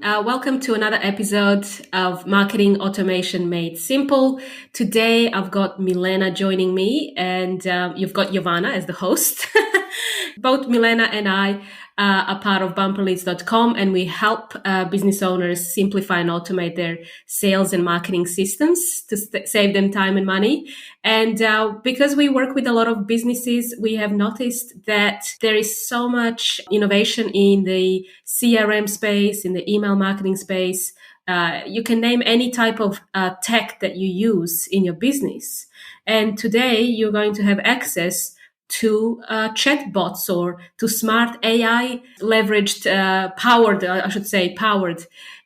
everyone. Welcome to another episode of Marketing Automation Made Simple. Today, I've got Milena joining me, and you've got Giovanna as the host. Both Milena and I are part of bumperleads.com, and we help business owners simplify and automate their sales and marketing systems to save them time and money. And because we work with a lot of businesses, we have noticed that there is so much innovation in the CRM space, in the email marketing space. You can name any type of tech that you use in your business. And today you're going to have access to chatbots or to smart AI leveraged, powered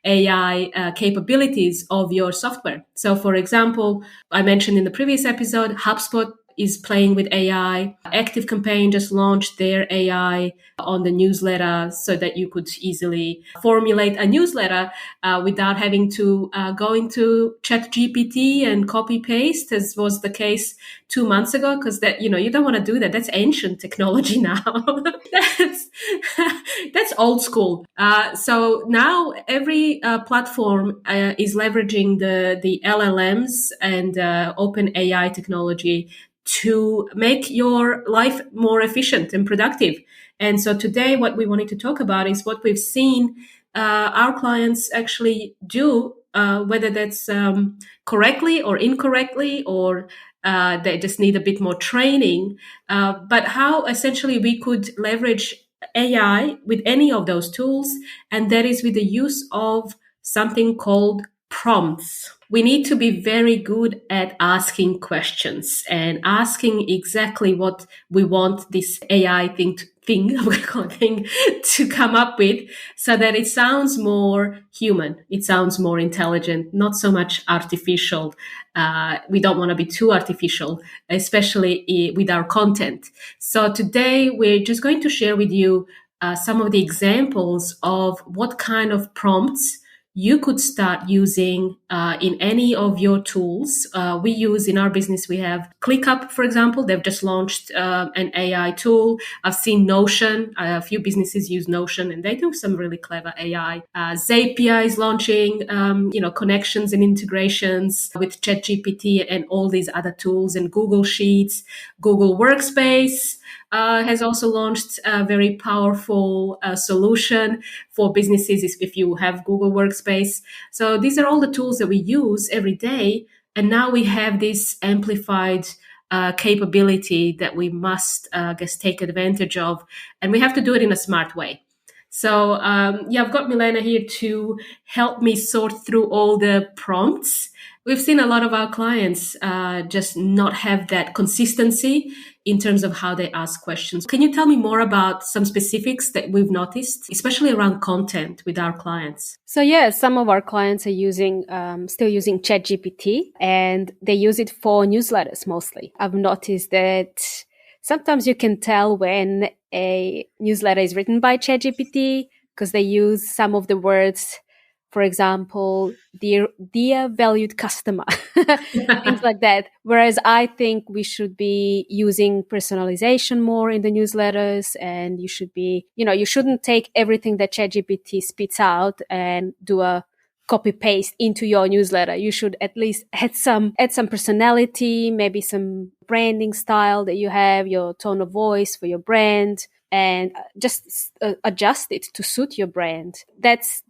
AI capabilities of your software. So, for example, I mentioned in the previous episode, HubSpot is playing with AI. ActiveCampaign just launched their AI on the newsletter so that you could easily formulate a newsletter without having to go into ChatGPT and copy paste, as was the case 2 months ago, because that, you don't want to do that. That's ancient technology now. that's old school. So now every platform is leveraging the LLMs and open AI technology to make your life more efficient and productive. And so today what we wanted to talk about is what we've seen our clients actually do, whether that's correctly or incorrectly, or they just need a bit more training, but how essentially we could leverage AI with any of those tools, and that is with the use of something called prompts. We need to be very good at asking questions and asking exactly what we want this AI thing to come up with, so that it sounds more human, it sounds more intelligent, not so much artificial. We don't want to be too artificial, especially with our content. So today we're just going to share with you some of the examples of what kind of prompts you could start using in any of your tools. We use in our business, we have ClickUp, for example. They've just launched an AI tool. I've seen Notion. A few businesses use Notion, and they do some really clever AI. Zapier is launching, connections and integrations with ChatGPT and all these other tools, and Google Sheets, Google Workspace has also launched a very powerful solution for businesses if you have Google Workspace. So these are all the tools that we use every day. And now we have this amplified capability that we must, take advantage of. And we have to do it in a smart way. So, I've got Milena here to help me sort through all the prompts. We've seen a lot of our clients just not have that consistency in terms of how they ask questions. Can you tell me more about some specifics that we've noticed, especially around content with our clients? So some of our clients are still using ChatGPT, and they use it for newsletters mostly. I've noticed that sometimes you can tell when a newsletter is written by ChatGPT because they use some of the words. For example, dear valued customer, things like that. Whereas I think we should be using personalization more in the newsletters, and you should be, you shouldn't take everything that ChatGPT spits out and do a copy paste into your newsletter. You should at least add some personality, maybe some branding style that you have, your tone of voice for your brand, and just adjust it to suit your brand. That's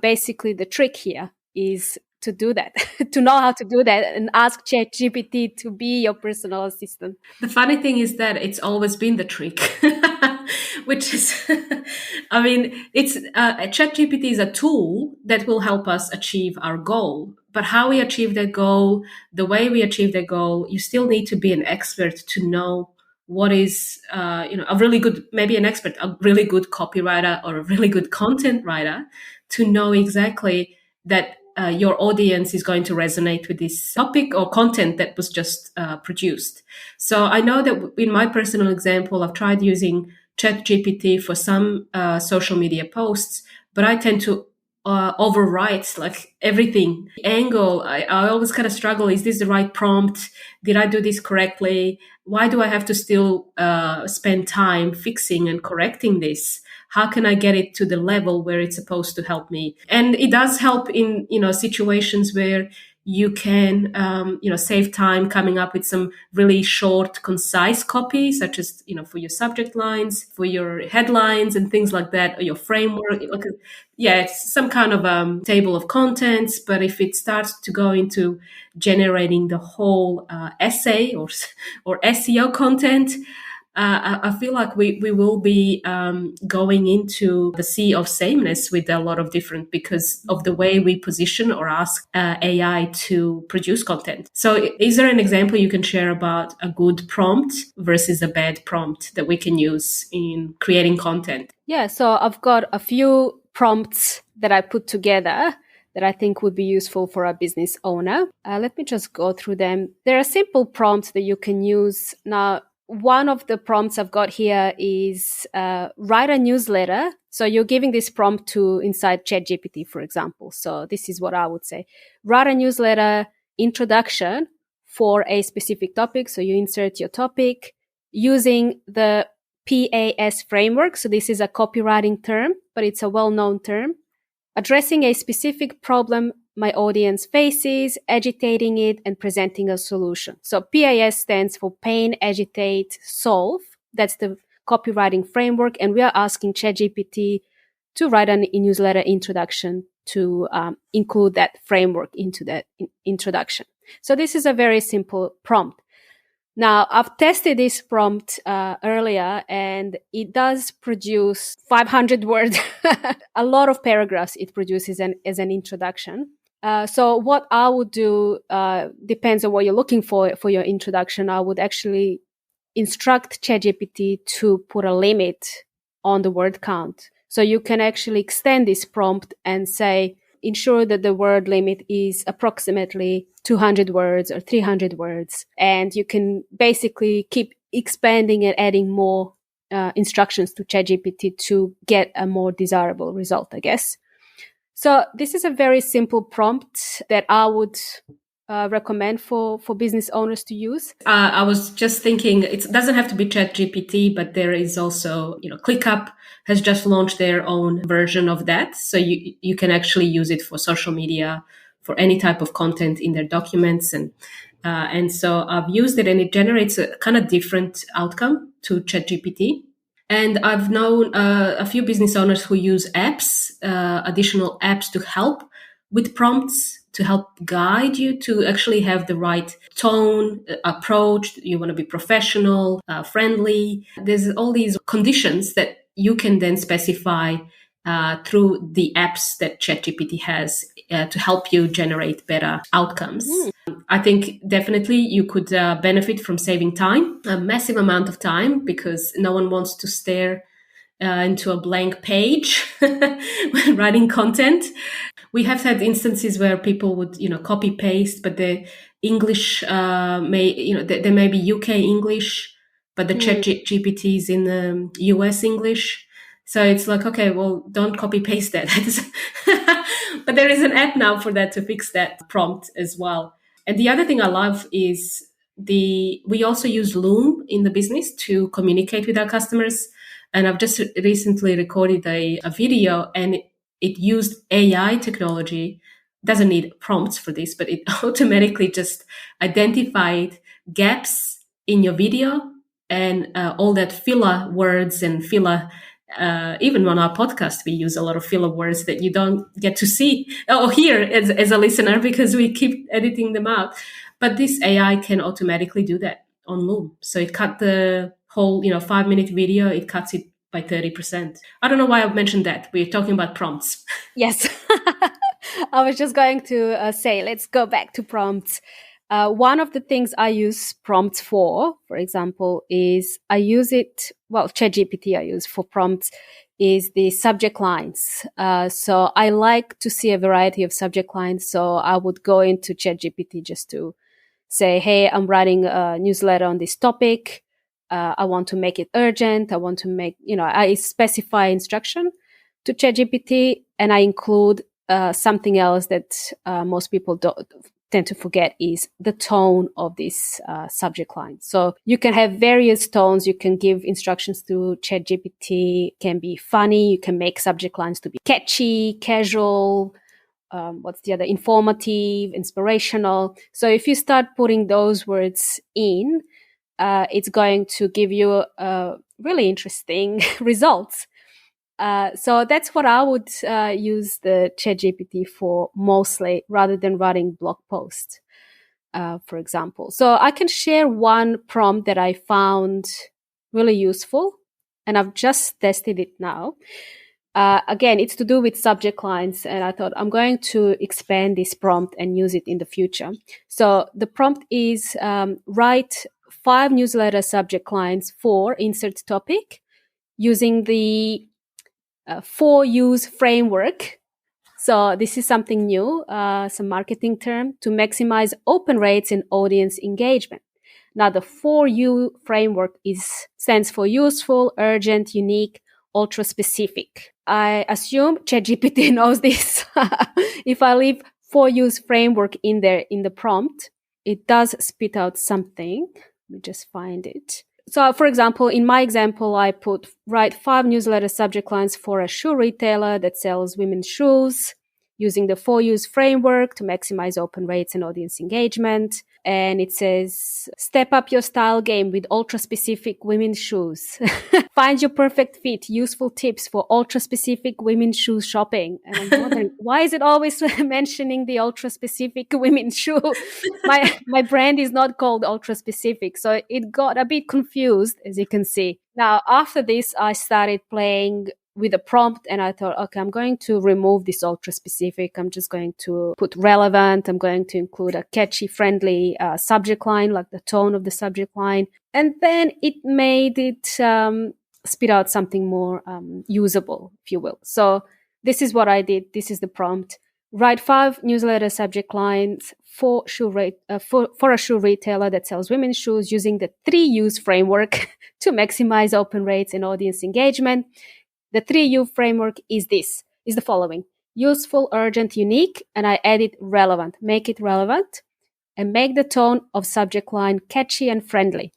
basically the trick here, is to do that, to know how to do that and ask ChatGPT to be your personal assistant. The funny thing is that it's always been the trick, which is, ChatGPT is a tool that will help us achieve our goal. But how we achieve that goal, the way we achieve that goal, you still need to be an expert to know what is, a really good copywriter or a really good content writer, to know exactly that your audience is going to resonate with this topic or content that was just produced. So I know that in my personal example, I've tried using ChatGPT for some social media posts, but I tend to overwrites like everything. Angle, I always kind of struggle. Is this the right prompt? Did I do this correctly? Why do I have to still spend time fixing and correcting this? How can I get it to the level where it's supposed to help me? And it does help in, situations where you can, save time coming up with some really short, concise copy, such as, for your subject lines, for your headlines and things like that, or your framework. Yeah, it's some kind of table of contents. But if it starts to go into generating the whole essay or SEO content, I feel like we will be going into the sea of sameness with a lot of different, because of the way we position or ask AI to produce content. So is there an example you can share about a good prompt versus a bad prompt that we can use in creating content? Yeah, so I've got a few prompts that I put together that I think would be useful for a business owner. Let me just go through them. There are simple prompts that you can use. Now, one of the prompts I've got here is write a newsletter. So you're giving this prompt to inside ChatGPT, for example. So this is what I would say. Write a newsletter introduction for a specific topic. So you insert your topic using the PAS framework. So this is a copywriting term, but it's a well-known term. Addressing a specific problem my audience faces, agitating it, and presenting a solution. So PAS stands for pain, agitate, solve. That's the copywriting framework. And we are asking ChatGPT to write a newsletter introduction to include that framework into that introduction. So this is a very simple prompt. Now, I've tested this prompt earlier, and it does produce 500 words, a lot of paragraphs it produces as an introduction. So what I would do depends on what you're looking for your introduction. I would actually instruct ChatGPT to put a limit on the word count. So you can actually extend this prompt and say, ensure that the word limit is approximately 200 words or 300 words. And you can basically keep expanding and adding more instructions to ChatGPT to get a more desirable result, I guess. So this is a very simple prompt that I would recommend for business owners to use. I was just thinking, it doesn't have to be ChatGPT, but there is also, ClickUp has just launched their own version of that. So you can actually use it for social media, for any type of content in their documents. And so I've used it, and it generates a kind of different outcome to ChatGPT. And I've known a few business owners who use apps, additional apps to help with prompts, to help guide you to actually have the right tone, approach. You want to be professional, friendly. There's all these conditions that you can then specify through the apps that ChatGPT has to help you generate better outcomes. I think definitely you could benefit from saving time, a massive amount of time, because no one wants to stare into a blank page when writing content. We have had instances where people would, copy paste, but the English there may be UK English, but the ChatGPT is in the US English. So it's like, okay, well, don't copy paste that. But there is an app now for that, to fix that prompt as well. And the other thing I love is we also use Loom in the business to communicate with our customers. And I've just recently recorded a video, and it used AI technology. Doesn't need prompts for this, but it automatically just identified gaps in your video and all that filler words and filler. Even on our podcast, we use a lot of filler words that you don't get to see or hear as a listener, because we keep editing them out. But this AI can automatically do that on Loom. So it cut the whole 5-minute video, it cuts it by 30%. I don't know why I've mentioned that. We're talking about prompts. Yes. I was just going to say, let's go back to prompts. One of the things I use prompts for example, is ChatGPT I use for prompts is the subject lines. So I like to see a variety of subject lines. So I would go into ChatGPT just to say, hey, I'm writing a newsletter on this topic. I want to make it urgent. I want to make, I specify instruction to ChatGPT, and I include something else that most people don't tend to forget is the tone of this subject line. So you can have various tones. You can give instructions to ChatGPT. It can be funny. You can make subject lines to be catchy, casual. What's the other? Informative, inspirational. So if you start putting those words in, it's going to give you really interesting results. So that's what I would use the ChatGPT for mostly, rather than writing blog posts, for example. So I can share one prompt that I found really useful, and I've just tested it now. Again, it's to do with subject lines, and I thought I'm going to expand this prompt and use it in the future. So the prompt is write 5 newsletter subject lines for insert topic using the 4Use framework. So this is something new, some marketing term to maximize open rates and audience engagement. Now the 4U framework stands for useful, urgent, unique, ultra specific. I assume ChatGPT knows this. If I leave 4Use framework in there in the prompt, it does spit out something. Let me just find it. So, for example, in my example, I put write 5 newsletter subject lines for a shoe retailer that sells women's shoes using the 4Use framework to maximize open rates and audience engagement. And it says, step up your style game with ultra-specific women's shoes. Find your perfect fit, useful tips for ultra-specific women's shoes shopping. And I'm wondering, why is it always mentioning the ultra-specific women's shoe? My brand is not called ultra-specific. So it got a bit confused, as you can see. Now, after this, I started playing with a prompt, and I thought, okay, I'm going to remove this ultra specific. I'm just going to put relevant. I'm going to include a catchy, friendly subject line, like the tone of the subject line. And then it made it spit out something more usable, if you will. So this is what I did. This is the prompt. Write 5 newsletter subject lines for a shoe retailer that sells women's shoes using the 3Use framework to maximize open rates and audience engagement. The 3U framework is the following: useful, urgent, unique, and I added relevant. Make it relevant and make the tone of subject line catchy and friendly.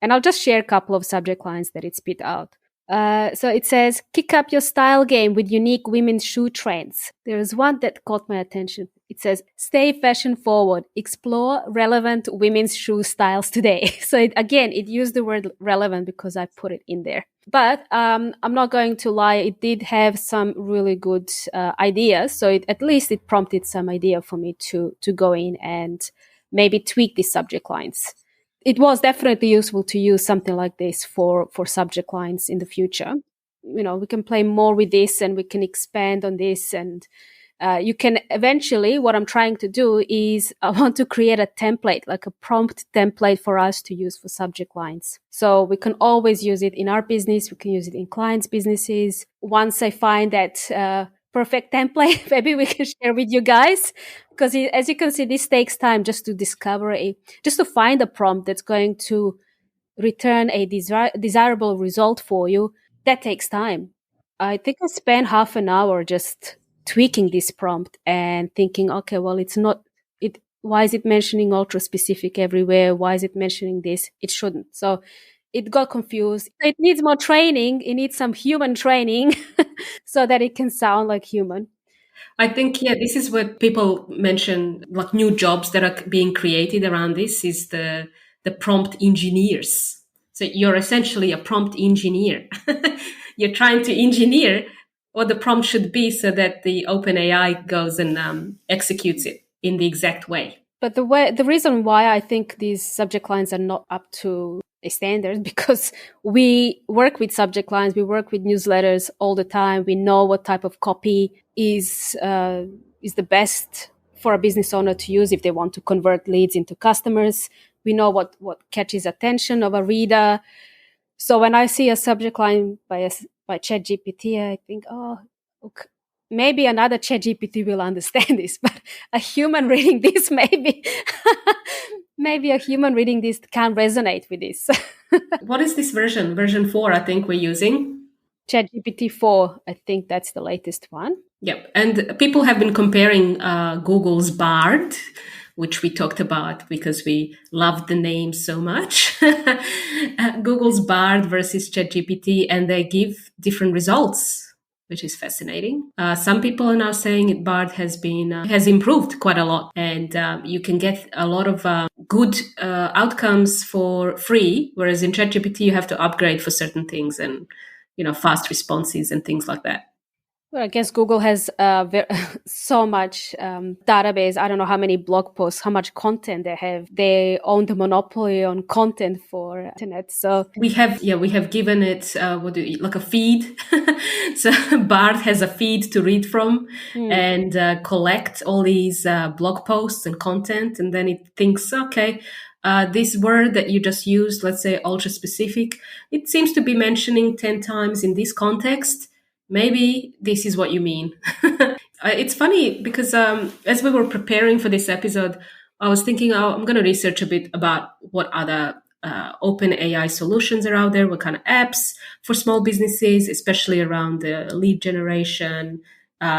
And I'll just share a couple of subject lines that it spit out. So it says, kick up your style game with unique women's shoe trends. There is one that caught my attention. It says, stay fashion forward, explore relevant women's shoe styles today. So it used the word relevant because I put it in there. But I'm not going to lie, it did have some really good ideas. So at least it prompted some idea for me to go in and maybe tweak these subject lines. It was definitely useful to use something like this for subject lines in the future. You know, we can play more with this and we can expand on this. And you can eventually, what I'm trying to do is I want to create a template, like a prompt template for us to use for subject lines. So we can always use it in our business. We can use it in clients' businesses. Once I find that perfect template, maybe we can share with you guys, because as you can see, this takes time just to discover just to find a prompt that's going to return a desirable result for you. That takes time. I think I spent half an hour just tweaking this prompt and thinking, okay, well, why is it mentioning ultra specific everywhere? Why is it mentioning this? It shouldn't. So it got confused. It needs more training. It needs some human training so that it can sound like human. I think, this is what people mention, like new jobs that are being created around this is the prompt engineers. So you're essentially a prompt engineer. You're trying to engineer what the prompt should be so that the OpenAI goes and executes it in the exact way. But the reason why I think these subject lines are not up to a standard, because we work with subject lines, we work with newsletters all the time. We know what type of copy is the best for a business owner to use if they want to convert leads into customers. We know what catches attention of a reader. So when I see a subject line by ChatGPT, I think, oh, okay, maybe another ChatGPT will understand this, but a human reading this, maybe a human reading this can't resonate with this. What is this version? Version 4, I think we're using. ChatGPT 4, I think that's the latest one. Yep. And people have been comparing Google's Bard, which we talked about because we loved the name so much. Google's Bard versus ChatGPT, and they give different results, which is fascinating. Some people are now saying Bard has improved quite a lot, and you can get a lot of good outcomes for free, whereas in ChatGPT you have to upgrade for certain things and fast responses and things like that. Well, I guess Google has so much database. I don't know how many blog posts, how much content they have. They own the monopoly on content for internet. So we have given it like a feed. So Bard has a feed to read from and collect all these blog posts and content, and then it thinks, okay, this word that you just used, let's say ultra specific, it seems to be mentioning 10 times in this context. Maybe this is what you mean. It's funny because as we were preparing for this episode, I was thinking, oh, I'm going to research a bit about what other open AI solutions are out there, what kind of apps for small businesses, especially around the lead generation,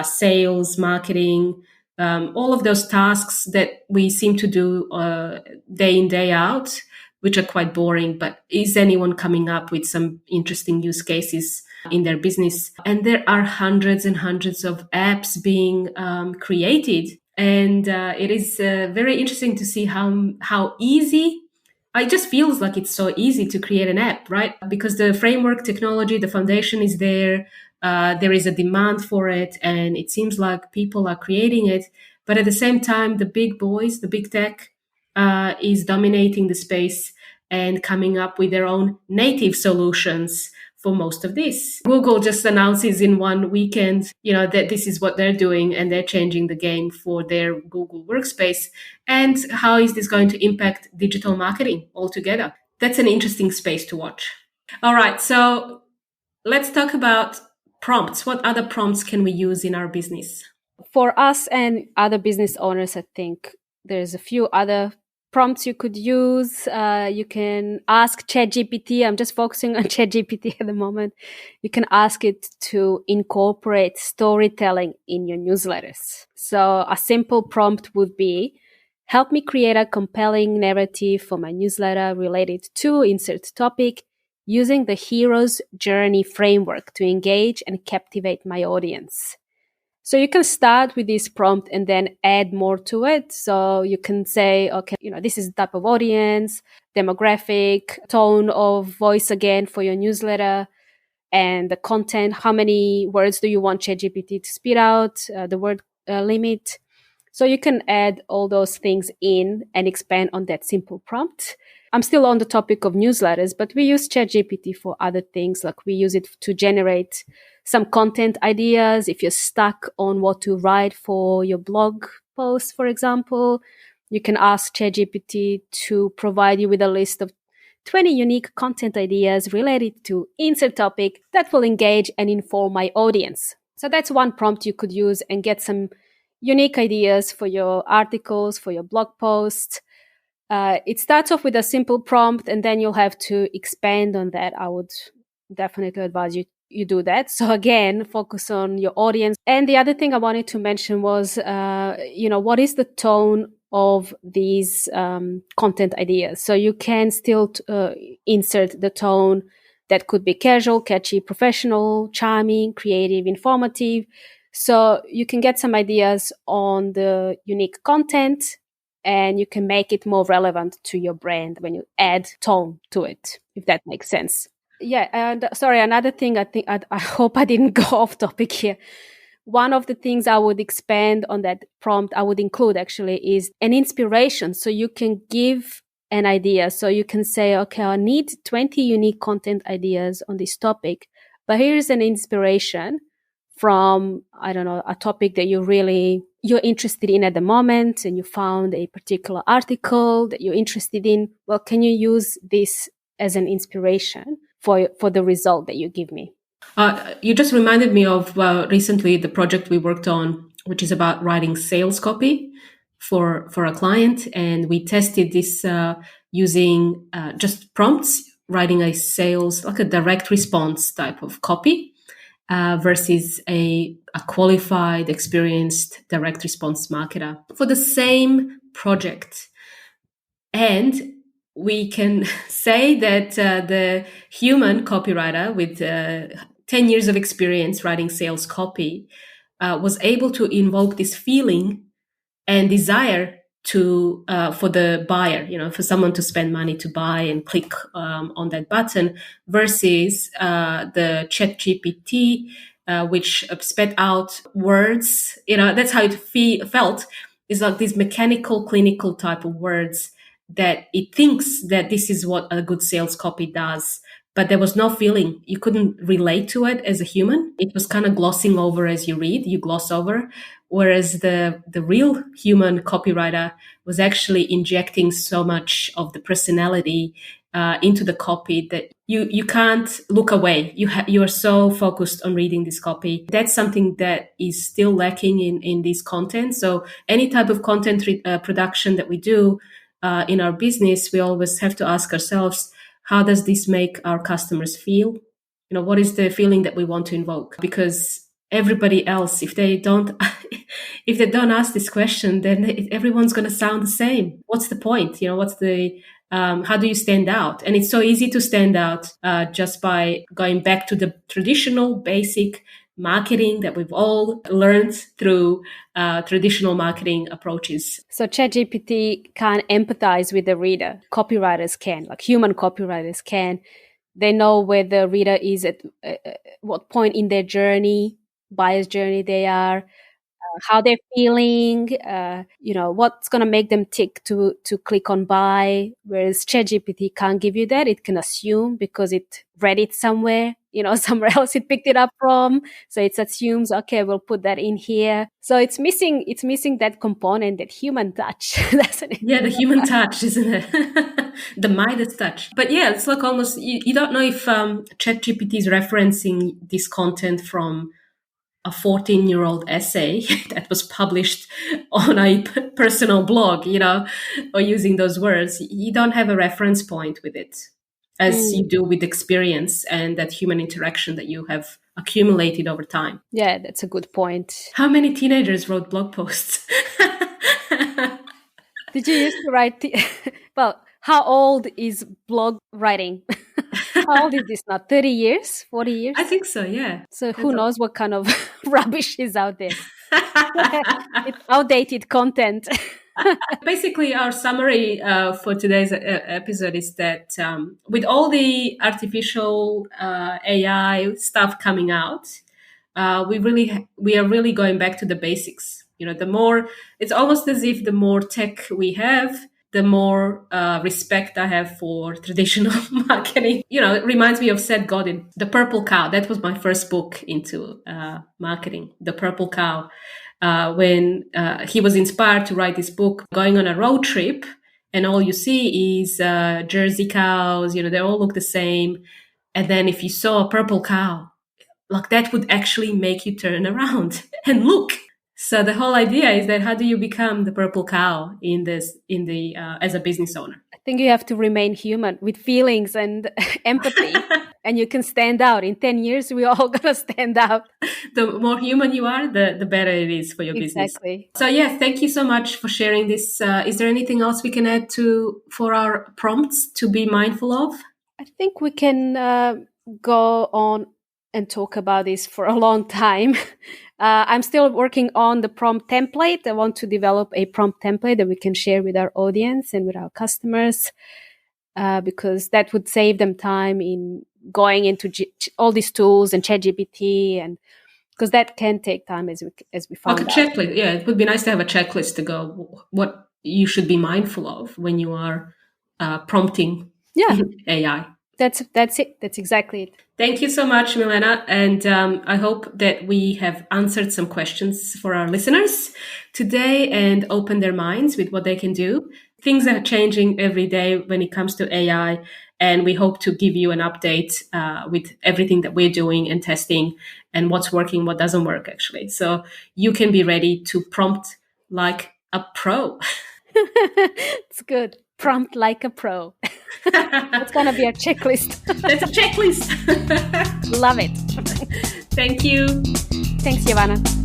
sales, marketing, all of those tasks that we seem to do day in, day out, which are quite boring. But is anyone coming up with some interesting use cases in their business? And there are hundreds and hundreds of apps being created. And it is very interesting to see how easy. It just feels like it's so easy to create an app, right? Because the framework technology, the foundation is there. There is a demand for it, and it seems like people are creating it. But at the same time, the big boys, the big tech, is dominating the space and coming up with their own native solutions for most of this. Google just announces in one weekend, that this is what they're doing, and they're changing the game for their Google Workspace. And how is this going to impact digital marketing altogether? That's an interesting space to watch. All right, so let's talk about prompts. What other prompts can we use in our business? For us and other business owners, I think there's a few other prompts you could use. You can ask ChatGPT. I'm just focusing on ChatGPT at the moment. You can ask it to incorporate storytelling in your newsletters. So a simple prompt would be, help me create a compelling narrative for my newsletter related to insert topic using the hero's journey framework to engage and captivate my audience. So you can start with this prompt and then add more to it. So you can say, okay, this is the type of audience, demographic, tone of voice again for your newsletter, and the content. How many words do you want ChatGPT to spit out? The word limit. So you can add all those things in and expand on that simple prompt. I'm still on the topic of newsletters, but we use ChatGPT for other things. Like we use it to generate some content ideas. If you're stuck on what to write for your blog post, for example, you can ask ChatGPT to provide you with a list of 20 unique content ideas related to insert topic that will engage and inform my audience. So that's one prompt you could use and get some unique ideas for your articles, for your blog posts. It starts off with a simple prompt, and then you'll have to expand on that. I would definitely advise you do that. So again, focus on your audience. And the other thing I wanted to mention was, what is the tone of these content ideas? So you can still insert the tone that could be casual, catchy, professional, charming, creative, informative. So you can get some ideas on the unique content, and you can make it more relevant to your brand when you add tone to it, if that makes sense. Yeah, and sorry, another thing, I hope I didn't go off topic here. One of the things I would expand on that prompt, I would include actually, is an inspiration. So you can give an idea. So you can say, okay, I need 20 unique content ideas on this topic, but here's an inspiration from, I don't know, a topic that you're interested in at the moment, and you found a particular article that you're interested in. Well, can you use this as an inspiration for the result that you give me? You just reminded me of recently the project we worked on, which is about writing sales copy for a client. And we tested this using just prompts, writing a sales, like a direct response type of copy. versus a qualified, experienced direct response marketer for the same project. And we can say that the human copywriter with 10 years of experience writing sales copy was able to invoke this feeling and desire to for the buyer, for someone to spend money to buy and click on that button, versus the ChatGPT, which spat out words. That's how it felt. It's like these mechanical, clinical type of words that it thinks that this is what a good sales copy does. But there was no feeling. You couldn't relate to it as a human. It was kind of glossing over as you read, you gloss over. Whereas the real human copywriter was actually injecting so much of the personality into the copy that you can't look away. You are so focused on reading this copy. That's something that is still lacking in this content. So any type of content production that we do in our business, we always have to ask ourselves, how does this make our customers feel? What is the feeling that we want to invoke? Because everybody else, if they don't ask this question, then everyone's going to sound the same. What's the point? What's the how do you stand out? And it's so easy to stand out just by going back to the traditional basic marketing that we've all learned through traditional marketing approaches. So ChatGPT can't empathize with the reader. Copywriters can, like human copywriters can. They know where the reader is at what point in their journey, buyer's journey they are, how they're feeling, what's going to make them tick to click on buy. Whereas ChatGPT can't give you that. It can assume because it read it somewhere, somewhere else it picked it up from. So it assumes, okay, we'll put that in here. So it's missing that component, that human touch, doesn't it? Yeah, the human touch, isn't it? The Midas touch. But yeah, it's like almost, you don't know if ChatGPT is referencing this content from a 14-year-old essay that was published on a personal blog, or using those words. You don't have a reference point with it as you do with experience and that human interaction that you have accumulated over time. Yeah, that's a good point. How many teenagers wrote blog posts? Did you used to write? Well, how old is blog writing? How old is this now? 30 years? 40 years? I think so, yeah. So who knows what kind of rubbish is out there? It's outdated content. Basically, our summary for today's episode is that with all the artificial AI stuff coming out, we are really going back to the basics. It's almost as if the more tech we have, the more respect I have for traditional marketing. It reminds me of Seth Godin, The Purple Cow. That was my first book into marketing, The Purple Cow. When he was inspired to write this book, going on a road trip, and all you see is Jersey cows, they all look the same. And then if you saw a purple cow, like that would actually make you turn around and look. So the whole idea is that how do you become the purple cow as a business owner? I think you have to remain human with feelings and empathy, and you can stand out. In 10 years, we're all going to stand out. The more human you are, the better it is for your business. Exactly. So yeah, thank you so much for sharing this. Is there anything else we can add for our prompts to be mindful of? I think we can go on and talk about this for a long time. I'm still working on the prompt template. I want to develop a prompt template that we can share with our audience and with our customers, because that would save them time in going into all these tools and ChatGPT, and because that can take time as we found out. Checklist. Yeah, it would be nice to have a checklist to go what you should be mindful of when you are prompting AI. That's it. That's exactly it. Thank you so much, Milena. And I hope that we have answered some questions for our listeners today and opened their minds with what they can do. Things are changing every day when it comes to AI, and we hope to give you an update with everything that we're doing and testing and what's working, what doesn't work, actually. So you can be ready to prompt like a pro. It's good. Prompt like a pro. That's going to be a checklist. That's a checklist. Love it. Thank you. Thanks, Giovanna.